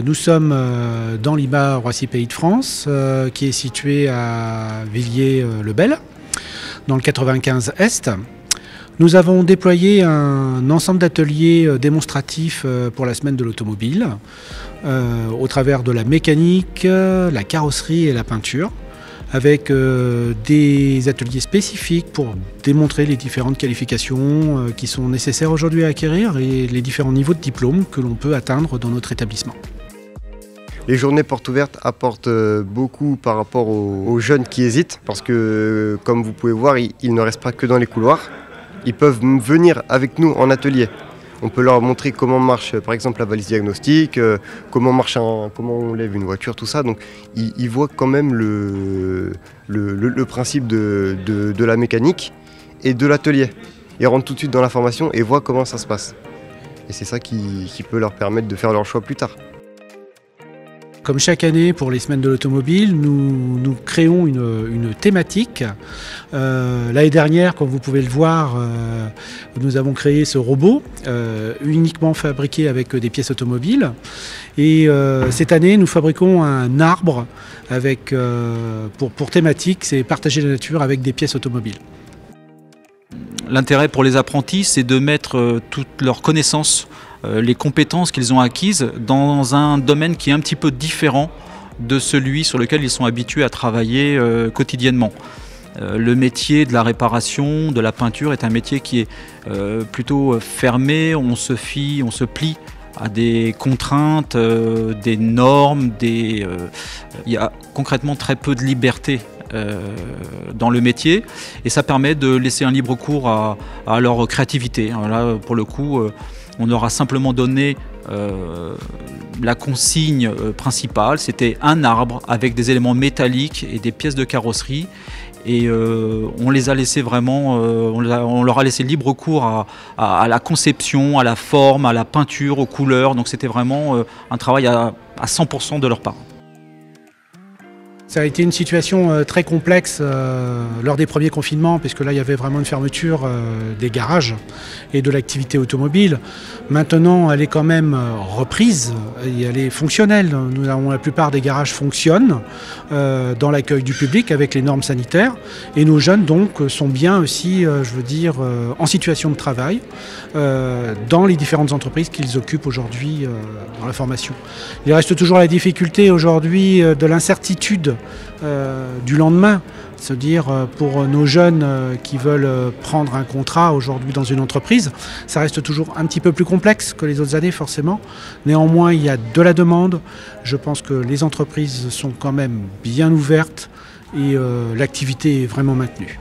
Nous sommes dans l'IMA Roissy Pays de France, qui est situé à Villiers-le-Bel, dans le 95 Est. Nous avons déployé un ensemble d'ateliers démonstratifs pour la semaine de l'automobile, au travers de la mécanique, la carrosserie et la peinture, avec des ateliers spécifiques pour démontrer les différentes qualifications qui sont nécessaires aujourd'hui à acquérir et les différents niveaux de diplôme que l'on peut atteindre dans notre établissement. Les journées portes ouvertes apportent beaucoup par rapport aux jeunes qui hésitent, parce que comme vous pouvez voir, ils ne restent pas que dans les couloirs. Ils peuvent venir avec nous en atelier. On peut leur montrer comment marche par exemple la valise diagnostique, comment on lève une voiture, tout ça. Donc ils voient quand même le principe de la mécanique et de l'atelier. Ils rentrent tout de suite dans la formation et voient comment ça se passe. Et c'est ça qui peut leur permettre de faire leur choix plus tard. Comme chaque année pour les semaines de l'automobile, nous créons une thématique. L'année dernière, comme vous pouvez le voir, nous avons créé ce robot uniquement fabriqué avec des pièces automobiles. Et cette année, nous fabriquons un arbre avec, pour thématique, c'est partager la nature avec des pièces automobiles. L'intérêt pour les apprentis, c'est de mettre toutes leurs connaissances, les compétences qu'ils ont acquises dans un domaine qui est un petit peu différent de celui sur lequel ils sont habitués à travailler quotidiennement. Le métier de la réparation, de la peinture est un métier qui est plutôt fermé, on se plie à des contraintes, des normes, il y a concrètement très peu de liberté dans le métier et ça permet de laisser un libre cours à leur créativité. Là, pour le coup, on aura simplement donné la consigne principale, c'était un arbre avec des éléments métalliques et des pièces de carrosserie. Et on les a laissés vraiment, on leur a laissé libre cours à la conception, à la forme, à la peinture, aux couleurs. Donc c'était vraiment un travail à 100% de leur part. Ça a été une situation très complexe lors des premiers confinements, puisque là il y avait vraiment une fermeture des garages et de l'activité automobile. Maintenant elle est quand même reprise et elle est fonctionnelle. Nous avons, la plupart des garages fonctionnent dans l'accueil du public avec les normes sanitaires et nos jeunes donc sont bien aussi, je veux dire, en situation de travail dans les différentes entreprises qu'ils occupent aujourd'hui dans la formation. Il reste toujours la difficulté aujourd'hui de l'incertitude du lendemain, se dire pour nos jeunes qui veulent prendre un contrat aujourd'hui dans une entreprise, ça reste toujours un petit peu plus complexe que les autres années forcément. Néanmoins, il y a de la demande. Je pense que les entreprises sont quand même bien ouvertes et l'activité est vraiment maintenue.